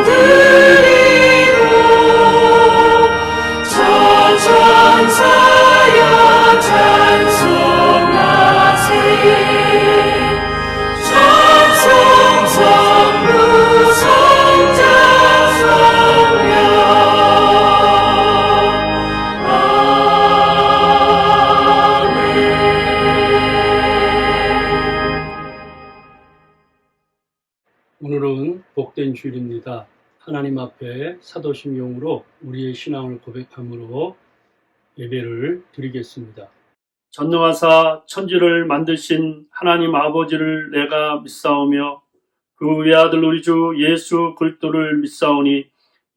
드리고 저 천사여 찬송하세 찬송 성부 성자 성령 오늘은 복된 주일입니다. 하나님 앞에 사도신경으로 우리의 신앙을 고백함으로 예배를 드리겠습니다. 전능하사 천지를 만드신 하나님 아버지를 내가 믿사오며 그 외아들 우리 주 예수 그리스도를 믿사오니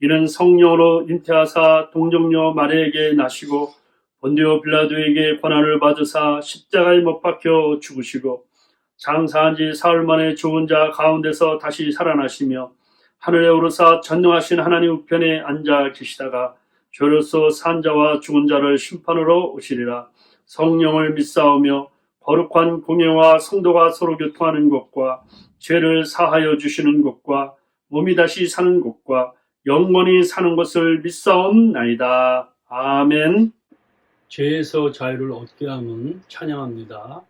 이는 성령으로 잉태하사 동정녀 마리아에게 나시고 본디오 빌라도에게 고난을 받으사 십자가에 못 박혀 죽으시고 장사한 지 사흘 만에 죽은 자 가운데서 다시 살아나시며 하늘에 오르사 전능하신 하나님 우편에 앉아 계시다가 죄로서 산 자와 죽은 자를 심판으로 오시리라. 성령을 믿사오며 거룩한 공예와 성도가 서로 교통하는 것과 죄를 사하여 주시는 것과 몸이 다시 사는 것과 영원히 사는 것을 믿사옵나이다. 아멘. 죄에서 자유를 얻게 함은 찬양합니다.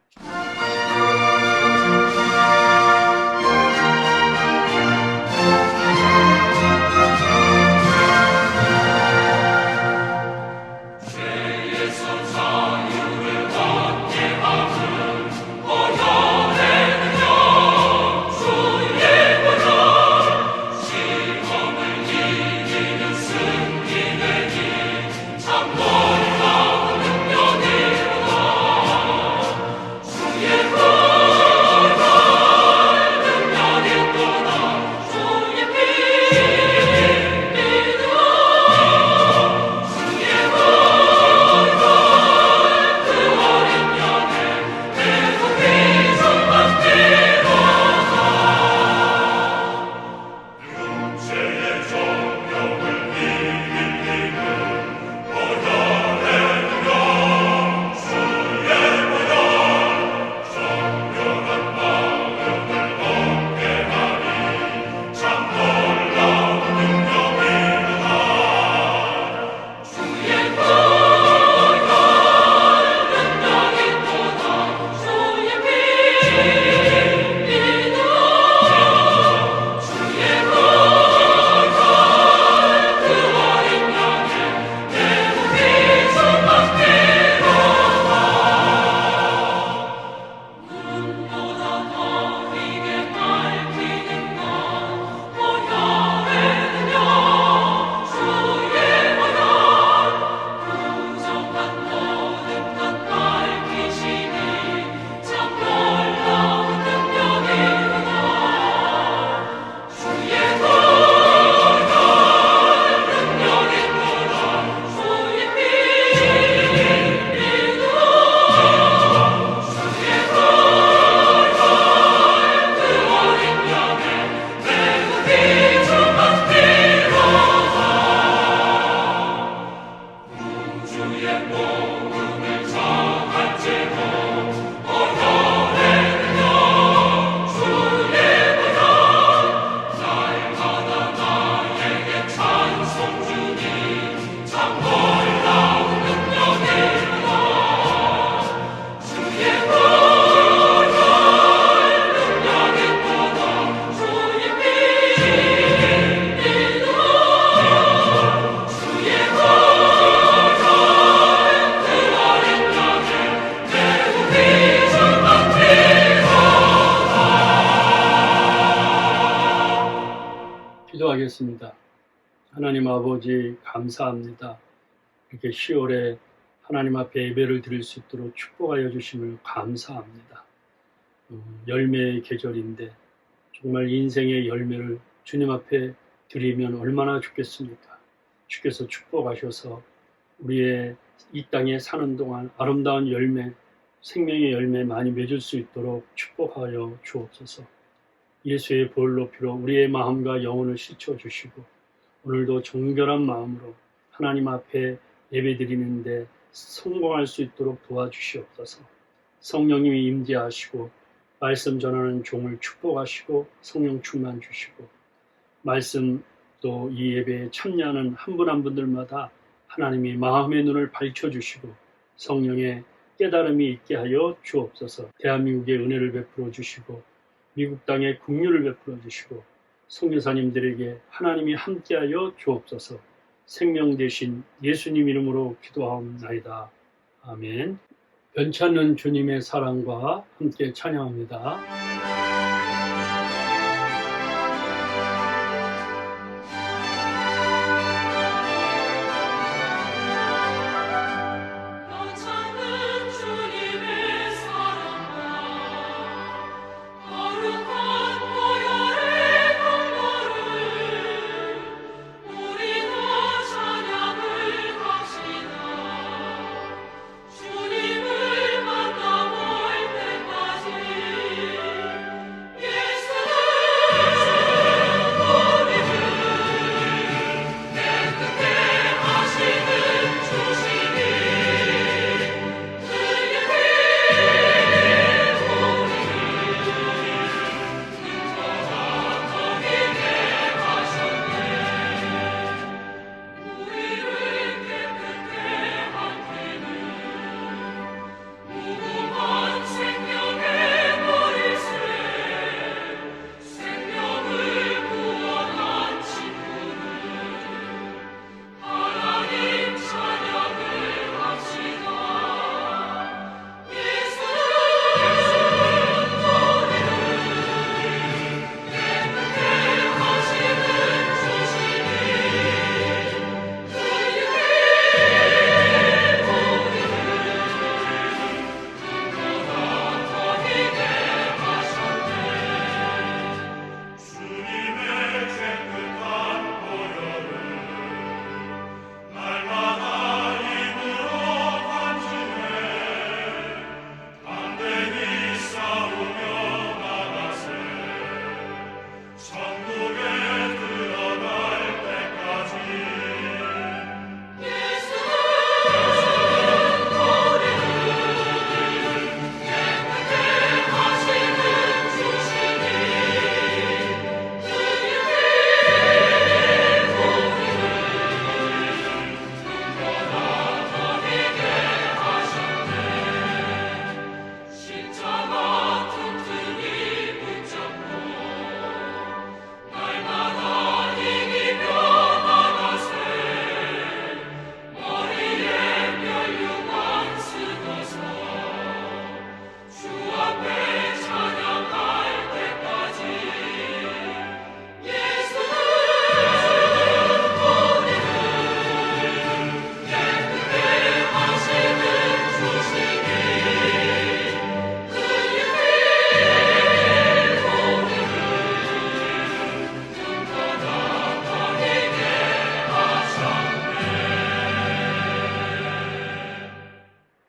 기도하겠습니다. 하나님 아버지 감사합니다. 이렇게 10월에 하나님 앞에 예배를 드릴 수 있도록 축복하여 주심을 감사합니다. 열매의 계절인데 정말 인생의 열매를 주님 앞에 드리면 얼마나 좋겠습니까? 주께서 축복하셔서 우리의 이 땅에 사는 동안 아름다운 열매, 생명의 열매 많이 맺을 수 있도록 축복하여 주옵소서. 예수의 보혈로 피로 우리의 마음과 영혼을 씻어 주시고 오늘도 정결한 마음으로 하나님 앞에 예배드리는데 성공할 수 있도록 도와주시옵소서. 성령님이 임재하시고 말씀 전하는 종을 축복하시고 성령 충만 주시고 말씀 또 이 예배에 참여하는 한 분 한 분들마다 하나님이 마음의 눈을 밝혀주시고 성령의 깨달음이 있게 하여 주옵소서. 대한민국에 은혜를 베풀어 주시고 미국 땅에 긍휼을 베풀어 주시고 선교사님들에게 하나님이 함께하여 주옵소서. 생명 되신 예수님 이름으로 기도하옵나이다. 아멘. 변치 않는 주님의 사랑과 함께 찬양합니다. 변찮는 주님의 사랑과 거룩한 보혈의 공로를 우리가 찬양을 합시다. 주님을 만나볼 때까지 예수는 우리를 깨끗게 하시는 주시니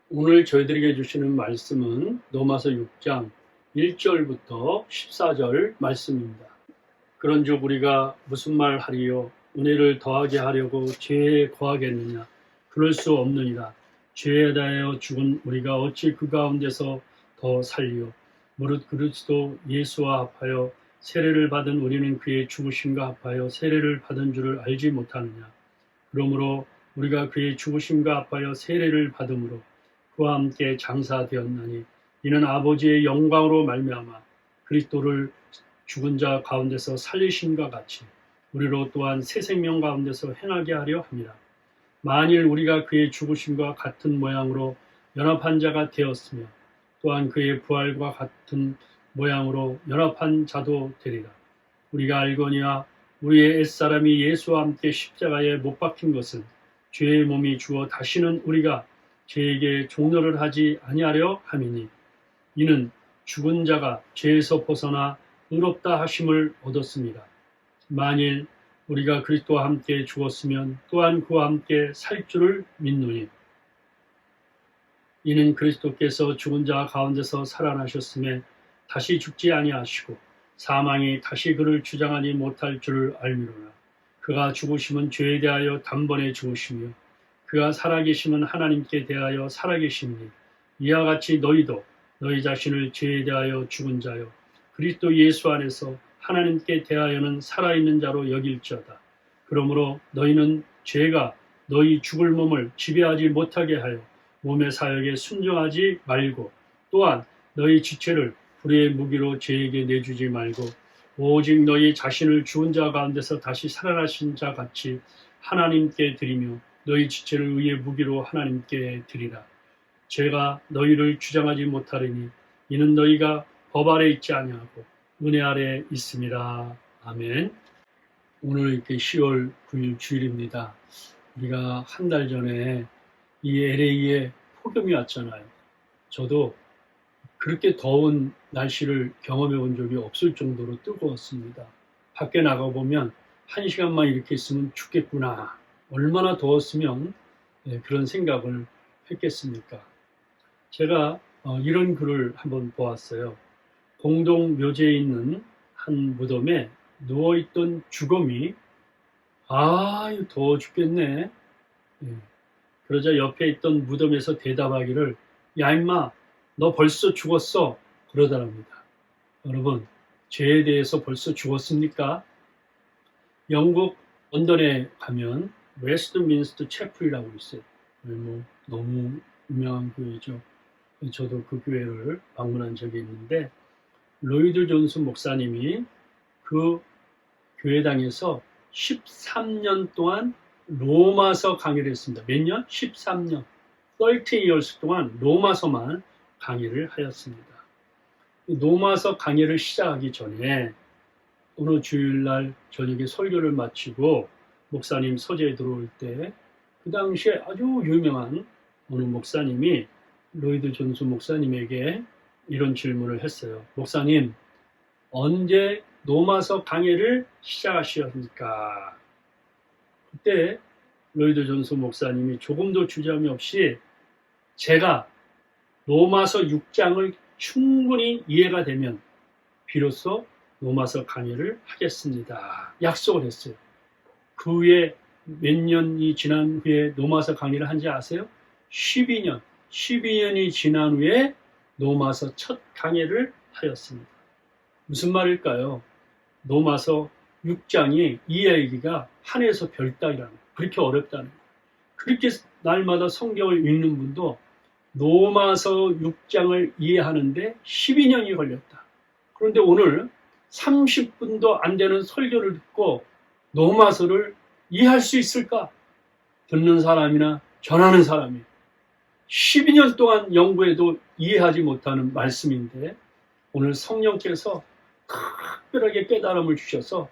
오늘 저희들에게 주시는 말씀은 로마서 6장 1절부터 14절 말씀입니다. 그런즉 우리가 무슨 말 하리요? 은혜를 더하게 하려고 죄에 거하겠느냐? 그럴 수 없느니라. 죄에 대하여 죽은 우리가 어찌 그 가운데서 더 살리요? 무릇 그리스도 예수와 합하여 세례를 받은 우리는 그의 죽으심과 합하여 세례를 받은 줄을 알지 못하느냐? 그러므로 우리가 그의 죽으심과 합하여 세례를 받음으로 그와 함께 장사되었나니 이는 아버지의 영광으로 말미암아 그리스도를 죽은 자 가운데서 살리심과 같이 우리로 또한 새 생명 가운데서 행하게 하려 함이라. 만일 우리가 그의 죽으심과 같은 모양으로 연합한 자가 되었으며 또한 그의 부활과 같은 모양으로 연합한 자도 되리라. 우리가 알거니와 우리의 옛사람이 예수와 함께 십자가에 못 박힌 것은 죄의 몸이 주어 다시는 우리가 죄에게 종노를 하지 아니하려 함이니 이는 죽은 자가 죄에서 벗어나 의롭다 하심을 얻었습니다. 만일 우리가 그리스도와 함께 죽었으면 또한 그와 함께 살 줄을 믿노니 이는 그리스도께서 죽은 자 가운데서 살아나셨음에 다시 죽지 아니하시고 사망이 다시 그를 주장하지 못할 줄을 알미로라. 그가 죽으심은 죄에 대하여 단번에 죽으시며 그가 살아계심은 하나님께 대하여 살아계심이니 이와 같이 너희도 너희 자신을 죄에 대하여 죽은 자요 그리스도 예수 안에서 하나님께 대하여는 살아있는 자로 여길지어다. 그러므로 너희는 죄가 너희 죽을 몸을 지배하지 못하게 하여 몸의 사역에 순종하지 말고 또한 너희 지체를 불의의 무기로 죄에게 내주지 말고 오직 너희 자신을 죽은 자 가운데서 다시 살아나신 자 같이 하나님께 드리며 너희 지체를 의의 무기로 하나님께 드리라. 죄가 너희를 주장하지 못하리니 이는 너희가 법 아래 있지 아니하고 은혜 아래 있습니다. 아멘. 오늘 이렇게 10월 9일 주일입니다. 우리가 한 달 전에 이 LA에 폭염이 왔잖아요. 저도 그렇게 더운 날씨를 경험해 본 적이 없을 정도로 뜨거웠습니다. 밖에 나가보면 1시간만 이렇게 있으면 죽겠구나. 얼마나 더웠으면 그런 생각을 했겠습니까? 제가 이런 글을 한번 보았어요. 공동 묘지에 있는 한 무덤에 누워있던 주검이 이거 더워 죽겠네. 그러자 옆에 있던 무덤에서 대답하기를 야 임마 너 벌써 죽었어 그러더랍니다. 여러분 죄에 대해서 벌써 죽었습니까? 영국 런던에 가면 웨스트민스터 채플이라고 있어요. 너무 유명한 교회죠. 저도 그 교회를 방문한 적이 있는데 로이드 존스 목사님이 그 교회당에서 13년 동안 로마서 강의를 했습니다. 몇 년? 13년. 30 years 동안 로마서만 강의를 하였습니다. 로마서 강의를 시작하기 전에 어느 주일날 저녁에 설교를 마치고 목사님 서재에 들어올 때 그 당시에 아주 유명한 어느 목사님이 로이드 존스 목사님에게 이런 질문을 했어요. 목사님, 언제 로마서 강의를 시작하셨습니까? 그때 로이드 존스 목사님이 조금도 주저함이 없이 제가 로마서 6장을 충분히 이해가 되면 비로소 로마서 강의를 하겠습니다. 약속을 했어요. 그 후에 몇 년이 지난 후에 로마서 강의를 한지 아세요? 12년이 지난 후에 로마서 첫 강의를 하였습니다. 무슨 말일까요? 로마서 6장이 이해하기가 하늘에서 별따기라는 거예요. 그렇게 어렵다는 거예요. 그렇게 날마다 성경을 읽는 분도 로마서 6장을 이해하는데 12년이 걸렸다. 그런데 오늘 30분도 안 되는 설교를 듣고 로마서를 이해할 수 있을까? 듣는 사람이나 전하는 사람이 12년 동안 연구해도 이해하지 못하는 말씀인데 오늘 성령께서 특별하게 깨달음을 주셔서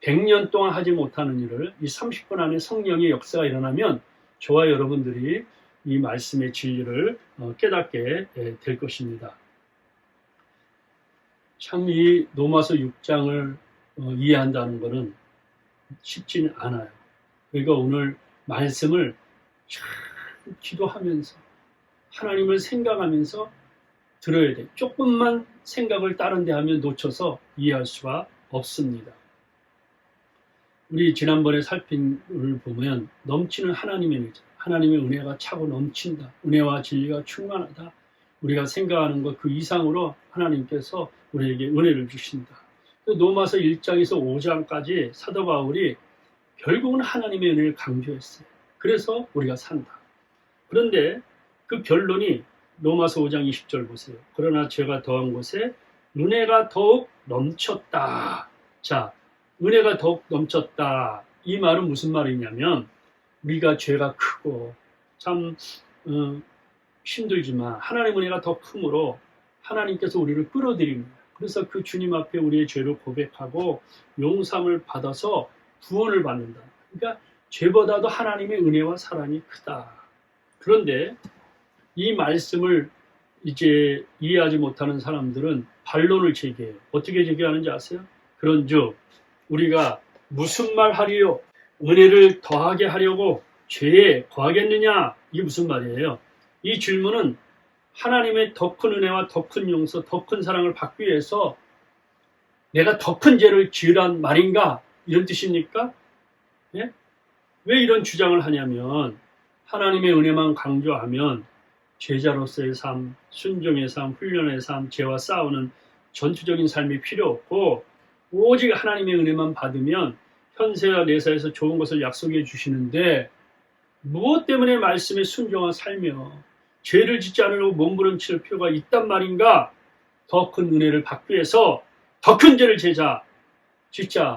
100년 동안 하지 못하는 일을 이 30분 안에 성령의 역사가 일어나면 저와 여러분들이 이 말씀의 진리를 깨닫게 될 것입니다. 참 이 로마서 6장을 이해한다는 것은 쉽지는 않아요. 그러니까 오늘 말씀을 참 기도하면서 하나님을 생각하면서 들어야 돼. 조금만 생각을 다른 데 하면 놓쳐서 이해할 수가 없습니다. 우리 지난번에 살핀 을 보면 넘치는 하나님의 은혜, 하나님의 은혜가 차고 넘친다. 은혜와 진리가 충만하다. 우리가 생각하는 것 그 이상으로 하나님께서 우리에게 은혜를 주신다. 로마서 1장에서 5장까지 사도 바울이 결국은 하나님의 은혜를 강조했어요. 그래서 우리가 산다. 그런데 그 결론이 로마서 5장 20절 보세요. 그러나 죄가 더한 곳에 은혜가 더욱 넘쳤다. 자, 은혜가 더욱 넘쳤다. 이 말은 무슨 말이냐면 우리가 죄가 크고 참 힘들지만 하나님의 은혜가 더 크므로 하나님께서 우리를 끌어들입니다. 그래서 그 주님 앞에 우리의 죄를 고백하고 용서함을 받아서 구원을 받는다. 그러니까 죄보다도 하나님의 은혜와 사랑이 크다. 그런데 이 말씀을 이제 이해하지 못하는 사람들은 반론을 제기해요. 어떻게 제기하는지 아세요? 그런즉 우리가 무슨 말 하리요? 은혜를 더하게 하려고 죄에 거하겠느냐? 이게 무슨 말이에요? 이 질문은 하나님의 더 큰 은혜와 더 큰 용서, 더 큰 사랑을 받기 위해서 내가 더 큰 죄를 지으란 말인가? 이런 뜻입니까? 예? 왜 이런 주장을 하냐면 하나님의 은혜만 강조하면 제자로서의 삶, 순종의 삶, 훈련의 삶, 죄와 싸우는 전투적인 삶이 필요 없고 오직 하나님의 은혜만 받으면 현세와 내사에서 좋은 것을 약속해 주시는데 무엇 때문에 말씀에 순종하 살며 죄를 짓지 않으려고 몸부림칠 필요가 있단 말인가? 더 큰 은혜를 받기 위해서 더 큰 죄를 짓자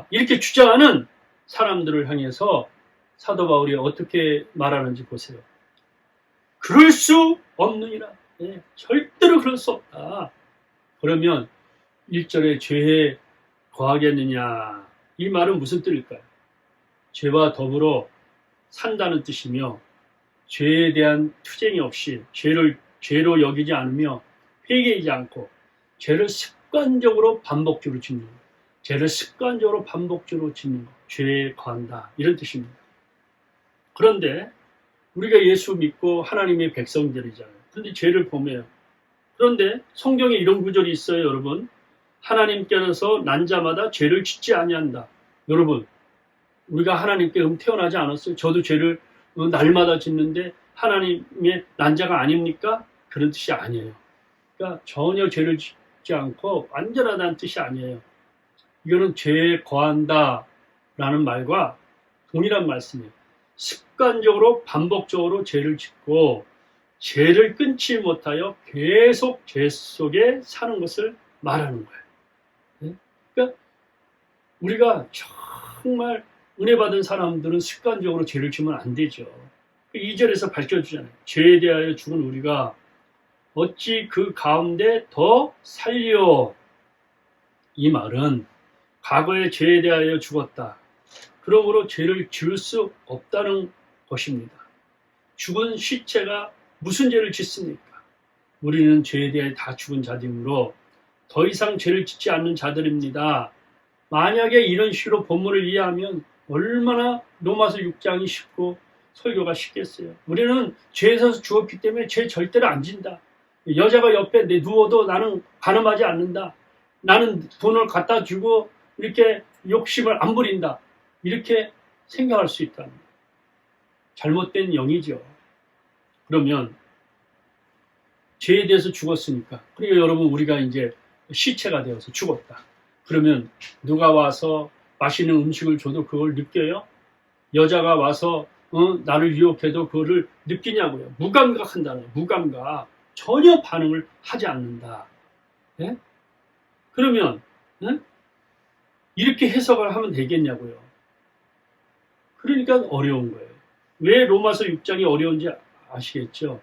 이렇게 주장하는 사람들을 향해서 사도 바울이 어떻게 말하는지 보세요. 그럴 수 없느니라. 절대로 그럴 수 없다. 그러면 1절에 죄에 거하겠느냐, 이 말은 무슨 뜻일까요? 죄와 더불어 산다는 뜻이며 죄에 대한 투쟁이 없이 죄로 여기지 않으며 회개하지 않고 죄를 습관적으로 반복적으로 짓는 것, 죄를 습관적으로 반복적으로 짓는 것, 죄에 거한다, 이런 뜻입니다. 그런데 우리가 예수 믿고 하나님의 백성들이잖아요. 그런데 죄를 범해요. 그런데 성경에 이런 구절이 있어요, 여러분. 하나님께서 난 자마다 죄를 짓지 아니한다. 여러분, 우리가 하나님께 태어나지 않았어요? 저도 죄를 날마다 짓는데 하나님의 난 자가 아닙니까? 그런 뜻이 아니에요. 그러니까 전혀 죄를 짓지 않고 완전하다는 뜻이 아니에요. 이거는 죄에 거한다라는 말과 동일한 말씀이에요. 습관적으로 반복적으로 죄를 짓고 죄를 끊지 못하여 계속 죄 속에 사는 것을 말하는 거예요. 그러니까 우리가 정말 은혜 받은 사람들은 습관적으로 죄를 지면 안 되죠. 2절에서 밝혀주잖아요. 죄에 대하여 죽은 우리가 어찌 그 가운데 더 살려. 이 말은 과거의 죄에 대하여 죽었다. 그러므로 죄를 지을 수 없다는 것입니다. 죽은 시체가 무슨 죄를 짓습니까? 우리는 죄에 대해 다 죽은 자들이므로 더 이상 죄를 짓지 않는 자들입니다. 만약에 이런 식으로 본문을 이해하면 얼마나 로마서 6장이 쉽고 설교가 쉽겠어요. 우리는 죄에서 죽었기 때문에 죄 절대로 안 진다. 여자가 옆에 내 누워도 나는 간음하지 않는다. 나는 돈을 갖다 주고 이렇게 욕심을 안 부린다. 이렇게 생각할 수 있다는 거예요. 잘못된 영이죠. 그러면 죄에 대해서 죽었으니까, 그러니까 여러분 우리가 이제 시체가 되어서 죽었다. 그러면 누가 와서 맛있는 음식을 줘도 그걸 느껴요? 여자가 와서 나를 유혹해도 그거를 느끼냐고요? 무감각한다는 거예요. 무감각. 전혀 반응을 하지 않는다. 네? 그러면 이렇게 해석을 하면 되겠냐고요? 그러니까 어려운 거예요. 왜 로마서 6장이 어려운지 아시겠죠?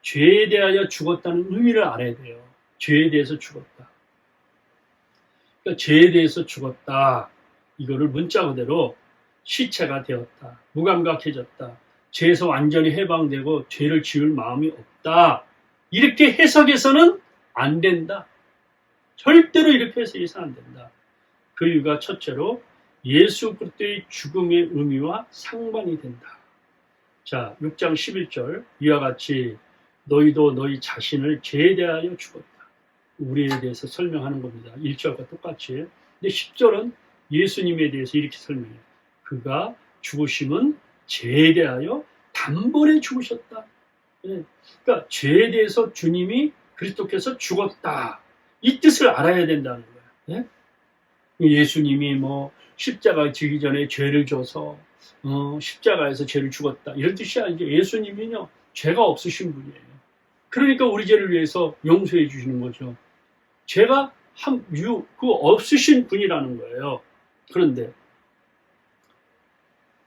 죄에 대하여 죽었다는 의미를 알아야 돼요. 죄에 대해서 죽었다. 그러니까 죄에 대해서 죽었다. 이거를 문자 그대로 시체가 되었다. 무감각해졌다. 죄에서 완전히 해방되고 죄를 지을 마음이 없다. 이렇게 해석해서는 안 된다. 절대로 이렇게 해석해서는 안 된다. 그 이유가 첫째로 예수 그리스도의 죽음의 의미와 상반이 된다. 자, 6장 11절 이와 같이 너희도 너희 자신을 죄에 대하여 죽었다. 우리에 대해서 설명하는 겁니다. 1절과 똑같이. 근데 10절은 예수님에 대해서 이렇게 설명해요. 그가 죽으심은 죄에 대하여 단번에 죽으셨다. 그러니까 죄에 대해서 주님이 그리스도께서 죽었다. 이 뜻을 알아야 된다는 거예요. 예수님이 십자가 지기 전에 죄를 져서 십자가에서 죄를 죽었다. 이런 뜻이 아니죠. 예수님은요, 죄가 없으신 분이에요. 그러니까 우리 죄를 위해서 용서해 주시는 거죠. 죄가 없으신 분이라는 거예요. 그런데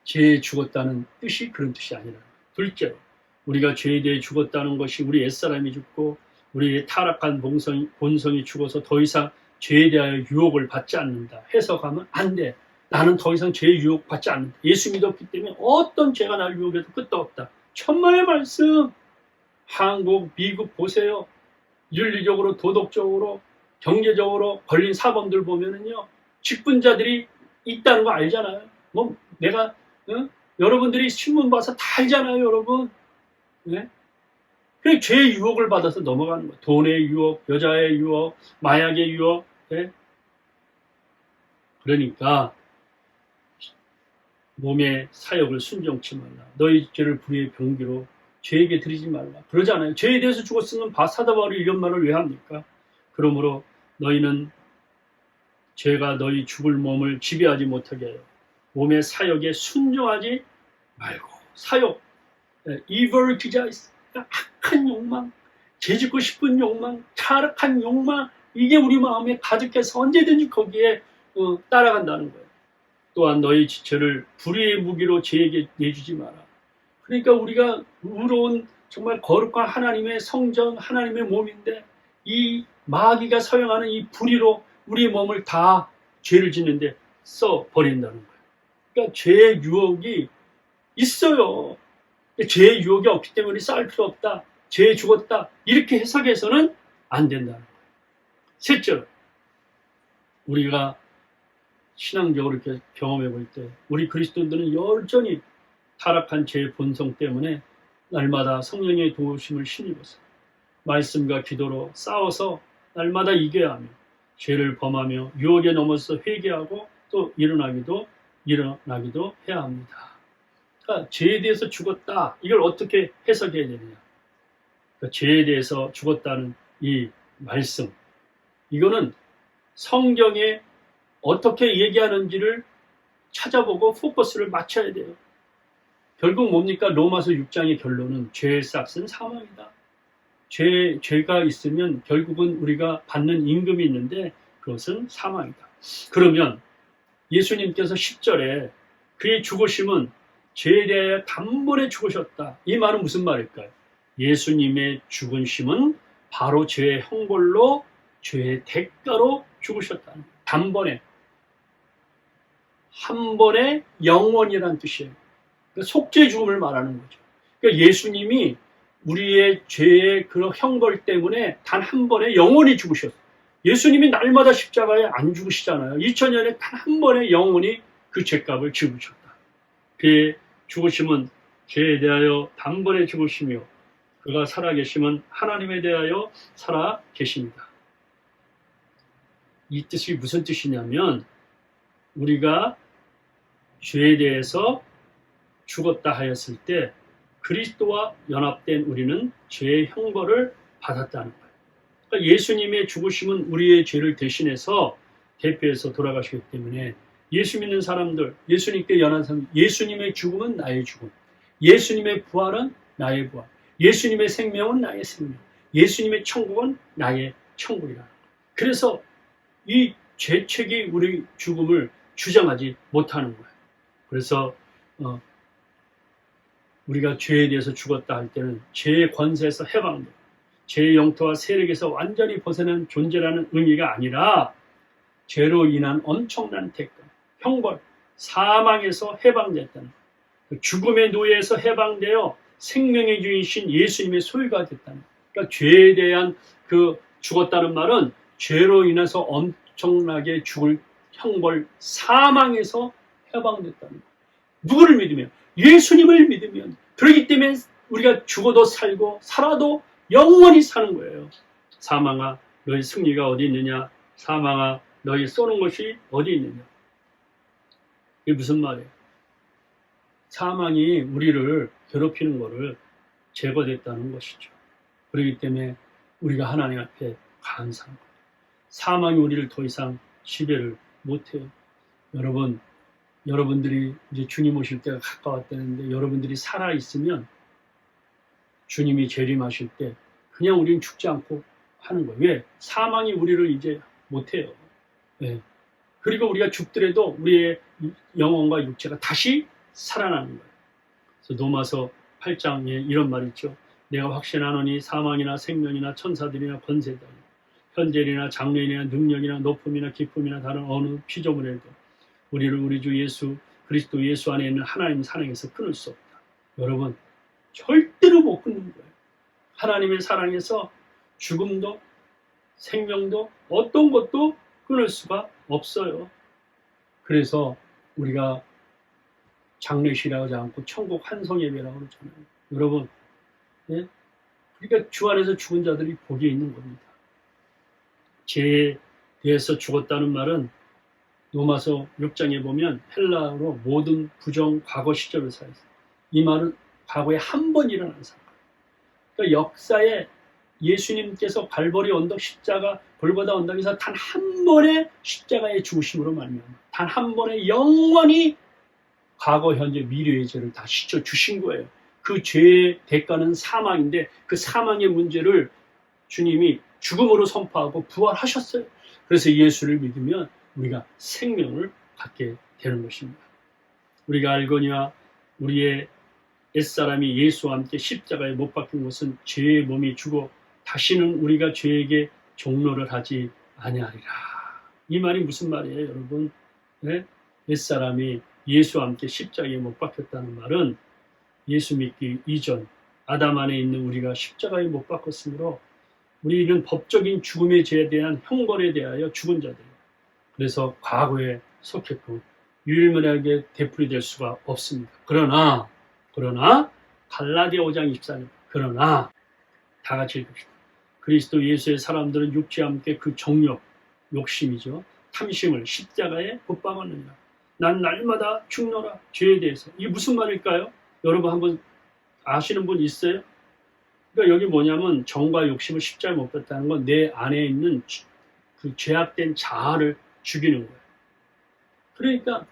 죄에 죽었다는 뜻이 그런 뜻이 아니라, 둘째로 우리가 죄에 대해 죽었다는 것이 우리 옛사람이 죽고 우리의 타락한 본성이 죽어서 더 이상 죄에 대하여 유혹을 받지 않는다. 해석하면 안 돼. 나는 더 이상 죄의 유혹 받지 않는다. 예수 믿었기 때문에 어떤 죄가 나를 유혹해도 끝도 없다. 천만의 말씀. 한국, 미국 보세요. 윤리적으로, 도덕적으로, 경제적으로 걸린 사범들 보면은요, 직분자들이 있다는 거 알잖아요. 여러분들이 신문 봐서 다 알잖아요, 여러분. 네? 그 죄의 유혹을 받아서 넘어가는 거예요. 돈의 유혹, 여자의 유혹, 마약의 유혹. 네? 그러니까 몸의 사역을 순종치 말라. 너희 죄를 불의의 병기로 죄에게 드리지 말라. 그러잖아요. 죄에 대해서 죽었으면 사도 바울이 이런 말을 왜 합니까? 그러므로 너희는 죄가 너희 죽을 몸을 지배하지 못하게 하여 몸의 사욕에 순종하지 말고 사욕, evil desires, 악한 욕망, 죄짓고 싶은 욕망, 타락한 욕망, 이게 우리 마음에 가득해서 언제든지 거기에 따라간다는 거예요. 또한 너희 지체를 불의의 무기로 죄에게 내주지 마라. 그러니까 우리가 의로운 정말 거룩한 하나님의 성전, 하나님의 몸인데 이 마귀가 사용하는 이 불의로 우리의 몸을 다 죄를 짓는데 써버린다는 거예요. 그러니까 죄의 유혹이 있어요. 죄의 유혹이 없기 때문에 싸울 필요 없다. 죄에 죽었다. 이렇게 해석해서는 안 된다는 거예요. 셋째로, 우리가 신앙적으로 이렇게 경험해 볼 때 우리 그리스도인들은 여전히 타락한 죄의 본성 때문에 날마다 성령의 도우심을 힘입어서 말씀과 기도로 싸워서 날마다 이겨야 하며 죄를 범하며 유혹에 넘어서 회개하고 또 일어나기도 해야 합니다. 그러니까 죄에 대해서 죽었다. 이걸 어떻게 해석해야 되느냐. 그러니까 죄에 대해서 죽었다는 이 말씀. 이거는 성경에 어떻게 얘기하는지를 찾아보고 포커스를 맞춰야 돼요. 결국 뭡니까? 로마서 6장의 결론은 죄의 싹은 사망이다. 죄가 있으면 결국은 우리가 받는 임금이 있는데 그것은 사망이다. 그러면 예수님께서 10절에 그의 죽으심은 죄에 대하여 단번에 죽으셨다. 이 말은 무슨 말일까요? 예수님의 죽으심은 바로 죄의 형벌로 죄의 대가로 죽으셨다는 거예요. 단번에. 한 번에 영원이라는 뜻이에요. 그러니까 속죄 죽음을 말하는 거죠. 그러니까 예수님이 우리의 죄의 그 형벌 때문에 단 한 번에 영원히 죽으셨어요. 예수님이 날마다 십자가에 안 죽으시잖아요. 2000년에 단 한 번에 영원히 그 죄값을 지으셨다. 그의 죽으심은 죄에 대하여 단번에 죽으시며 그가 살아계심은 하나님에 대하여 살아계십니다. 이 뜻이 무슨 뜻이냐면 우리가 죄에 대해서 죽었다 하였을 때 그리스도와 연합된 우리는 죄의 형벌을 받았다는 거예요. 그러니까 예수님의 죽으심은 우리의 죄를 대신해서 대표해서 돌아가시기 때문에 예수 믿는 사람들, 예수님께 연한 사람, 예수님의 죽음은 나의 죽음, 예수님의 부활은 나의 부활, 예수님의 생명은 나의 생명, 예수님의 천국은 나의 천국이라는 거예요. 그래서 이 죄책이 우리 죽음을 주장하지 못하는 거예요. 그래서 우리가 죄에 대해서 죽었다 할 때는 죄의 권세에서 해방되고 죄의 영토와 세력에서 완전히 벗어난 존재라는 의미가 아니라 죄로 인한 엄청난 대가, 형벌, 사망에서 해방됐다는 거예요. 죽음의 노예에서 해방되어 생명의 주인이신 예수님의 소유가 됐다는 거예요. 그러니까 죄에 대한 그 죽었다는 말은 죄로 인해서 엄청나게 죽을 형벌, 사망에서 해방됐다는 거예요. 누구를 믿으면? 예수님을 믿으면. 그렇기 때문에 우리가 죽어도 살고 살아도 영원히 사는 거예요. 사망아 너희 승리가 어디 있느냐? 사망아 너희 쏘는 것이 어디 있느냐? 이게 무슨 말이에요? 사망이 우리를 괴롭히는 것을 제거됐다는 것이죠. 그렇기 때문에 우리가 하나님 앞에 감사한 거예요. 사망이 우리를 더 이상 지배를 못해요. 여러분들이 이제 주님 오실 때가 가까웠다는데 여러분들이 살아있으면 주님이 재림하실 때 그냥 우리는 죽지 않고 하는 거예요. 왜? 사망이 우리를 이제 못해요. 네. 그리고 우리가 죽더라도 우리의 영혼과 육체가 다시 살아나는 거예요. 그래서 로마서 8장에 이런 말이 있죠. 내가 확신하노니 사망이나 생명이나 천사들이나 권세들, 현재이나 장래이나 능력이나 높음이나 기쁨이나 다른 어느 피조물에도 우리를 우리 주 예수 그리스도 예수 안에 있는 하나님 사랑에서 끊을 수 없다. 여러분 절대로 못 끊는 거예요. 하나님의 사랑에서 죽음도 생명도 어떤 것도 끊을 수가 없어요. 그래서 우리가 장례식이라고 하지 않고 천국 환송 예배라고 그러잖아요. 여러분, 예? 그러니까 주 안에서 죽은 자들이 복이 있는 겁니다. 죄에 대해서 죽었다는 말은 로마서 6장에 보면 헬라어로 모든 부정 과거 시절을 사용했어요. 이 말은 과거에 한 번 일어난 사건. 그러니까 역사에 예수님께서 갈보리 언덕 십자가 골고다 언덕에서 단 한 번의 십자가의 죽으심으로 말미암아 단 한 번의 영원히 과거, 현재, 미래의 죄를 다 씻어 주신 거예요. 그 죄의 대가는 사망인데 그 사망의 문제를 주님이 죽음으로 선포하고 부활하셨어요. 그래서 예수를 믿으면 우리가 생명을 갖게 되는 것입니다. 우리가 알거니와 우리의 옛사람이 예수와 함께 십자가에 못 박힌 것은 죄의 몸이 죽어 다시는 우리가 죄에게 종로를 하지 아니하리라. 이 말이 무슨 말이에요, 여러분? 네? 옛사람이 예수와 함께 십자가에 못 박혔다는 말은 예수 믿기 이전 아담 안에 있는 우리가 십자가에 못 박혔으므로 우리는 법적인 죽음의 죄에 대한 형벌에 대하여 죽은 자들이에요. 그래서 과거에 속했고 유일무이하게 되풀이될 수가 없습니다. 그러나 갈라디아 5장 24절 그러나 다 같이 읽읍시다. 그리스도 예수의 사람들은 육체와 함께 그 정욕, 욕심이죠. 탐심을 십자가에 못 박았느니라. 난 날마다 죽노라. 죄에 대해서. 이게 무슨 말일까요? 여러분 한번 아시는 분 있어요? 그러니까 여기 뭐냐면 정과 욕심을 십자가에 못 박았다는 건 내 안에 있는 그 죄악된 자아를 죽이는 거예요. 그러니까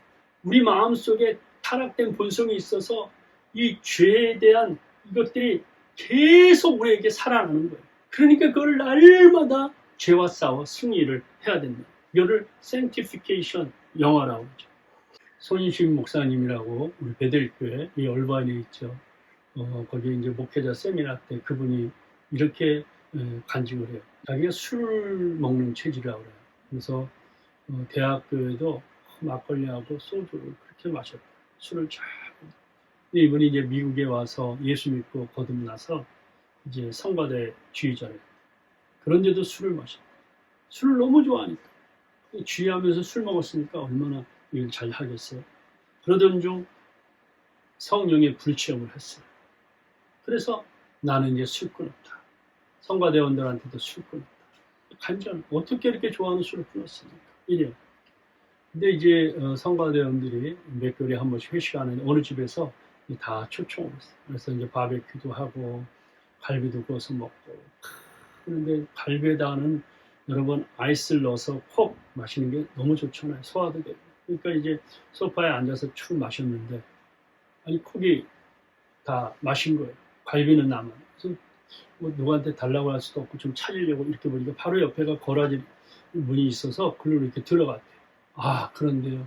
우리 마음속에 타락된 본성이 있어서 이 죄에 대한 이것들이 계속 우리에게 살아나는 거예요. 그러니까 그걸 날마다 죄와 싸워 승리를 해야 된다. 이거를 sanctification 영어라고 하죠. 손인식 목사님이라고 우리 베델교회 이 얼반에 있죠. 거기 이제 목회자 세미나 때 그분이 이렇게 간증을 해요. 자기가 술 먹는 체질이라고 그래요. 그래서 대학교에도 막걸리하고 소주를 그렇게 마셨다. 술을 잘. 이분이 이제 미국에 와서 예수 믿고 거듭나서 이제 성가대 지휘자래요. 그런데도 술을 마셨다. 술을 너무 좋아하니까. 지휘하면서 술 먹었으니까 얼마나 일 잘 하겠어요. 그러던 중 성령의 불체험을 했어요. 그래서 나는 이제 술 끊었다. 성가대원들한테도 술 끊었다. 간절 어떻게 이렇게 좋아하는 술을 끊었습니까? 이래요. 근데 이제 성가대원들이 몇 개월에 한 번씩 회식하는 어느 집에서 다 초청을 했어요. 그래서 이제 바베큐도 하고 갈비도 구워서 먹고. 그런데 갈비에다는 여러분 아이스를 넣어서 콕 마시는 게 너무 좋잖아요. 소화도 되고. 그러니까 이제 소파에 앉아서 쭉 마셨는데 아니 콕이 다 마신 거예요. 갈비는 남아. 그래서 뭐 누구한테 달라고 할 수도 없고 좀 찾으려고 이렇게 보니까 바로 옆에가 거라지 문이 있어서 글로 이렇게 들어갔대요. 아 그런데요.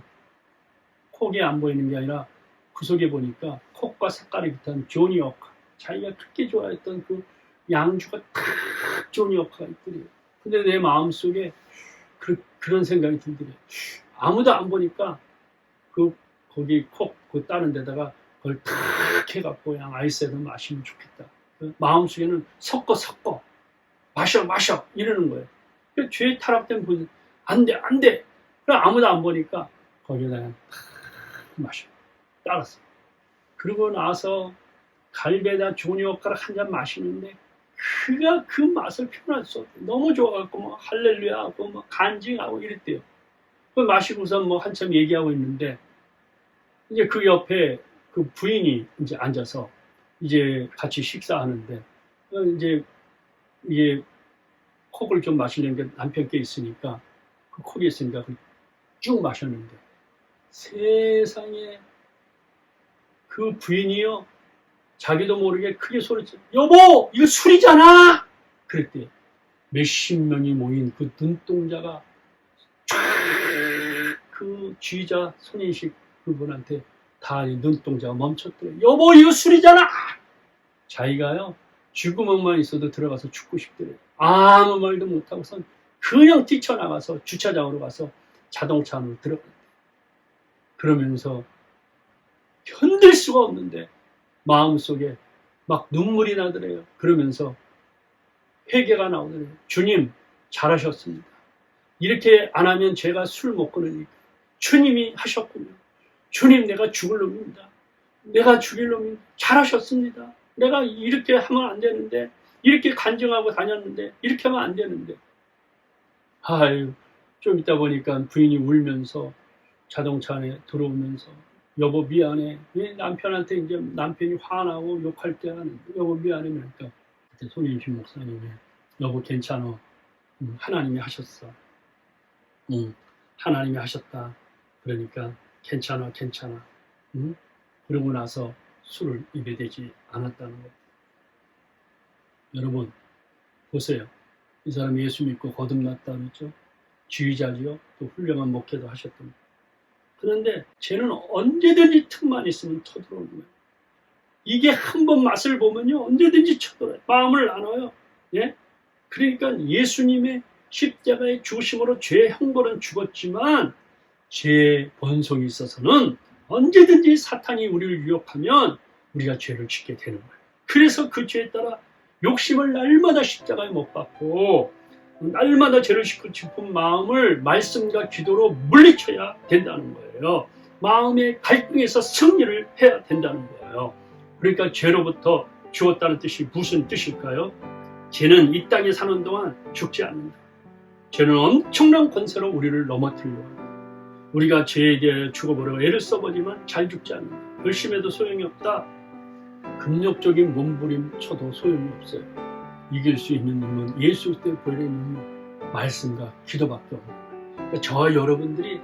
콕이 안 보이는 게 아니라 구석에 보니까 콕과 색깔이 비슷한 조니 워커. 자기가 그렇게 좋아했던 그 양주가 탁 조니 워커가 있더래요. 근데 내 마음속에 그런 생각이 들더래요. 아무도 안 보니까 거기 콕 그 다른 데다가 그걸 탁 해갖고 그냥 아이스에다 마시면 좋겠다. 마음속에는 섞어 마셔 이러는 거예요. 죄 타락된 분 안돼 그럼 아무도 안 보니까 거기에다 그냥 마셔 따랐어. 그러고 나서 갈배에다 조니 워커를 한 잔 마시는데 그가 그 맛을 표현할 수 없대. 너무 좋아갖고 뭐 할렐루야 하고 뭐 간증하고 이랬대요. 그 마시고서 뭐 한참 얘기하고 있는데 이제 그 옆에 그 부인이 이제 앉아서 이제 같이 식사하는데 이제 이게 콕을 좀 마시는 게 남편께 있으니까 그 콕이 있으니까 쭉 마셨는데 세상에 그 부인이요 자기도 모르게 크게 소리쳐 여보 이거 술이잖아 그랬대요. 몇십 명이 모인 그 눈동자가 쫙 그 쥐자 손인식 그분한테 다 눈동자가 멈췄대요. 여보 이거 술이잖아. 자기가요 쥐구멍만 있어도 들어가서 죽고 싶더래요. 아무 말도 못하고선 그냥 뛰쳐나가서 주차장으로 가서 자동차 안으로 들어갔대요. 그러면서 견딜 수가 없는데 마음속에 막 눈물이 나더래요. 그러면서 회개가 나오더래요. 주님 잘하셨습니다. 이렇게 안 하면 제가 술 못 끊으니까 주님이 하셨군요. 주님 내가 죽을 놈입니다. 내가 죽일 놈입니다. 잘하셨습니다. 내가 이렇게 하면 안 되는데 이렇게 간증하고 다녔는데 이렇게 하면 안 되는데 아유 좀 있다 보니까 부인이 울면서 자동차 안에 들어오면서 여보 미안해. 남편한테 이제 남편이 화나고 욕할 때 하는 여보 미안해. 그러니까 그때 손인식 목사님이 여보 괜찮아. 하나님이 하셨어. 하나님이 하셨다. 그러니까 괜찮아. 그러고 나서 술을 입에 대지 않았다는 것. 여러분 보세요. 이 사람이 예수 믿고 거듭났다 그랬죠. 지휘자지요. 또 훌륭한 목회도 하셨던. 그런데 쟤는 언제든지 틈만 있으면 쳐들어오는 거예요. 이게 한번 맛을 보면요 언제든지 쳐들어요. 마음을 나눠요. 예? 그러니까 예수님의 십자가의 죽으심으로 죄의 형벌은 죽었지만 죄의 번성이 있어서는 언제든지 사탄이 우리를 유혹하면 우리가 죄를 짓게 되는 거예요. 그래서 그 죄에 따라 욕심을 날마다 십자가에 못 박고 날마다 죄를 짓고 싶은 마음을 말씀과 기도로 물리쳐야 된다는 거예요. 마음의 갈등에서 승리를 해야 된다는 거예요. 그러니까 죄로부터 죽었다는 뜻이 무슨 뜻일까요? 죄는 이 땅에 사는 동안 죽지 않는다. 죄는 엄청난 권세로 우리를 넘어뜨리려고 합니다. 우리가 죄에 대해 죽어보려고 애를 써보지만 잘 죽지 않는다. 열심해도 소용이 없다. 금욕적인 몸부림쳐도 소용이 없어요. 이길 수 있는 힘은 예수 때 보이는 능력, 말씀과 기도밖에 없는. 그러니까 저와 여러분들이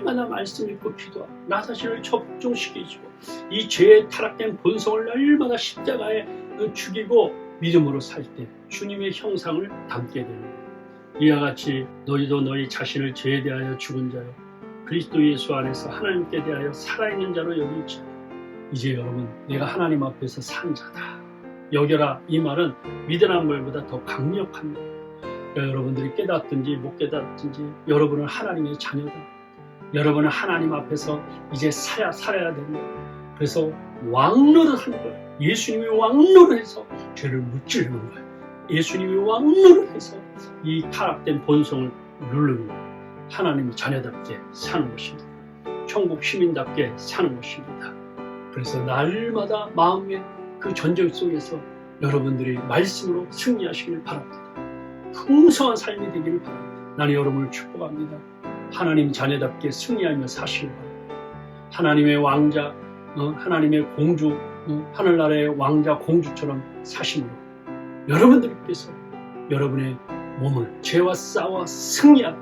날마다 말씀 읽고 기도하고 나 자신을 적중시키고 이 죄에 타락된 본성을 날마다 십자가에 죽이고 믿음으로 살 때 주님의 형상을 담게 되는 거예요. 이와 같이 너희도 너희 자신을 죄에 대하여 죽은 자요 그리스도 예수 안에서 하나님께 대하여 살아있는 자로 여기지. 이제 여러분 내가 하나님 앞에서 산 자다 여겨라. 이 말은 믿으라는 말보다 더 강력합니다. 그러니까 여러분들이 깨닫든지 못 깨닫든지 여러분은 하나님의 자녀다. 여러분은 하나님 앞에서 이제 살아야 된다. 그래서 왕노릇 하는 거예요. 예수님이 왕노릇 해서 죄를 무찌르는 거예요. 예수님이 왕노릇 해서 이 타락된 본성을 누르는 거예요. 하나님의 자녀답게 사는 것입니다. 천국 시민답게 사는 것입니다. 그래서 날마다 마음의 그 전쟁 속에서 여러분들이 말씀으로 승리하시길 바랍니다. 풍성한 삶이 되기를 바랍니다. 나는 여러분을 축복합니다. 하나님 자녀답게 승리하며 사시길 바랍니다. 하나님의 왕자, 하나님의 공주, 하늘나라의 왕자 공주처럼 사심으로 여러분들께서 여러분의 몸을 죄와 싸워 승리하고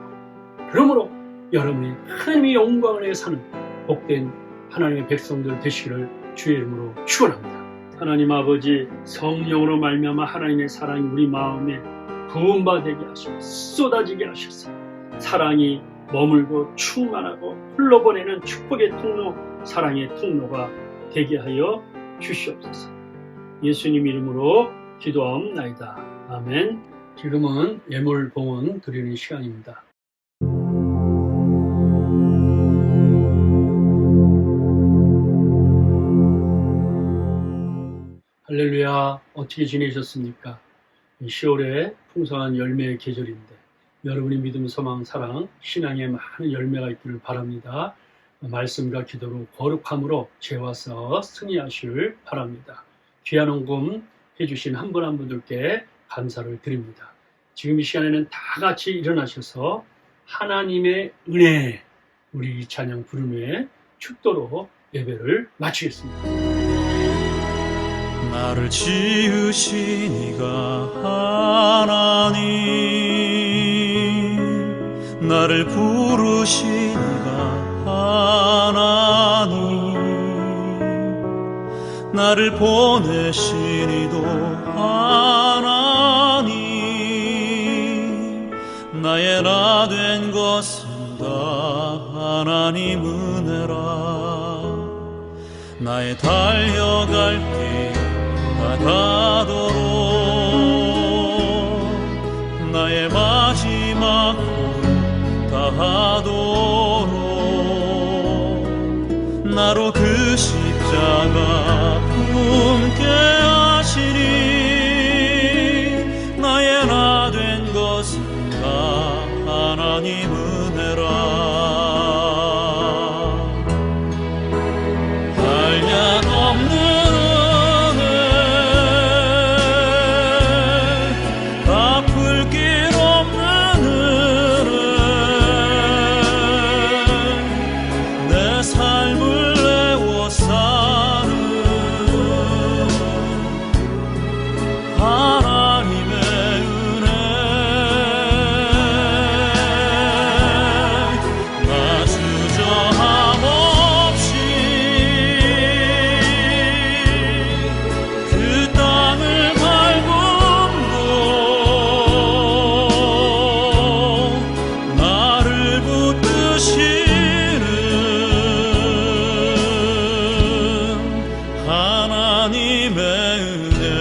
그러므로 여러분이 하나님의 영광을 위해 사는 복된 하나님의 백성들 되시기를 주의 이름으로 축원합니다. 하나님 아버지 성령으로 말미암아 하나님의 사랑이 우리 마음에 부음바 되게 하시고 쏟아지게 하셔서 사랑이 머물고 충만하고 흘러보내는 축복의 통로, 사랑의 통로가 되게 하여 주시옵소서. 예수님 이름으로 기도하옵나이다. 아멘. 지금은 예물봉헌 드리는 시간입니다. 할렐루야. 어떻게 지내셨습니까? 10월에 풍성한 열매의 계절인데 여러분의 믿음, 소망, 사랑, 신앙에 많은 열매가 있기를 바랍니다. 말씀과 기도로 거룩함으로 죄와 싸워 승리하시길 바랍니다. 귀한 헌금 해주신 한 분 한 분들께 감사를 드립니다. 지금 이 시간에는 다 같이 일어나셔서 하나님의 은혜, 우리 이 찬양 부름의 축도로 예배를 마치겠습니다. 나를 지으신 이가 하나님, 나를 부르신 이가 하나님, 나를 보내신 이도 하나님, 나의 나 된 것은 다 하나님 은혜라. 나의 달려갈 길 바다도록 나의 마지막 꿈 다하도록 나로 그 십자가 품게 하시니 나의 나 된 것은 다 하나님 은혜라. 한량 없는 하나님의 은혜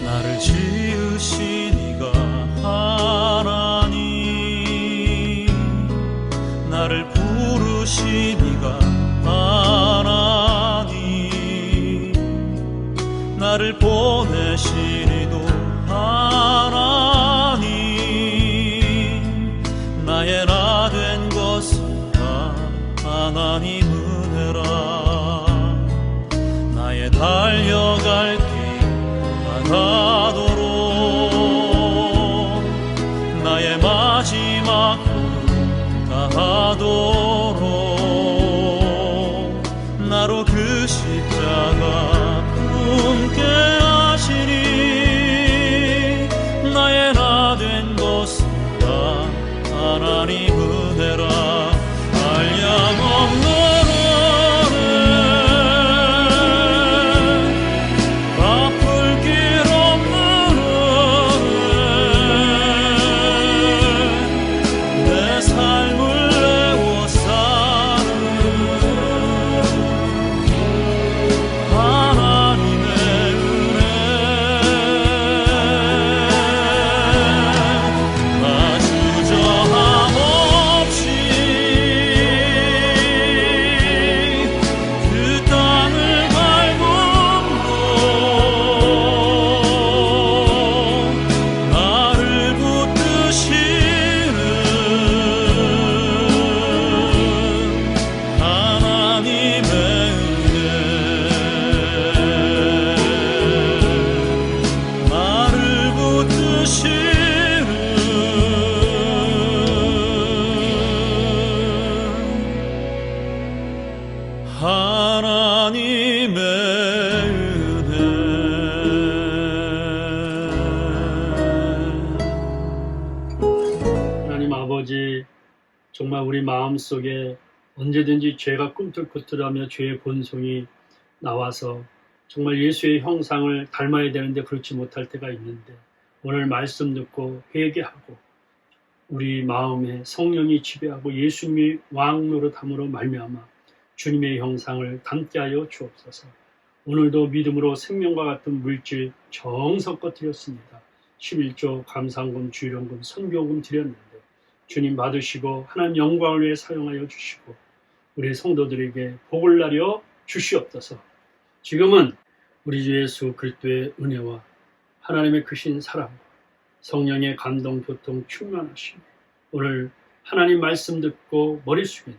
나를 지으신 이가 하나님 나를 부르신 이가 하나님 나를 보내신 이도 하나님 나의 나 된 것은 다 하나님 은혜라 나의 달려갈 길 가도록 나의 마지막 꿈 다하도록 나로 그 십자가 품게 하시니 나의 나 된 것은 다 하나님 은혜라 한량 없는 하나님의 은혜 하나님 아버지, 정말 우리 마음속에 언제든지 죄가 꿈틀꿈틀하며 죄의 본성이 나와서 정말 예수의 형상을 닮아야 되는데 그렇지 못할 때가 있는데 오늘 말씀 듣고 회개하고 우리 마음에 성령이 지배하고 예수님이 왕 노릇함으로 말미암아 주님의 형상을 담게 하여 주옵소서. 오늘도 믿음으로 생명과 같은 물질 정성껏 드렸습니다. 11조 감상금, 주일원금, 선교금 드렸는데 주님 받으시고 하나님 영광을 위해 사용하여 주시고 우리 성도들에게 복을 나려 주시옵소서. 지금은 우리 주 예수 그리스도의 은혜와 하나님의 크신 사랑, 성령의 감동, 교통 충만하시며 오늘 하나님 말씀 듣고 머리 숙인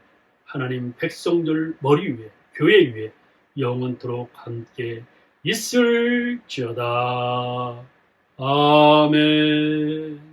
하나님 백성들 머리 위에 교회 위에 영원토록 함께 있을지어다. 아멘.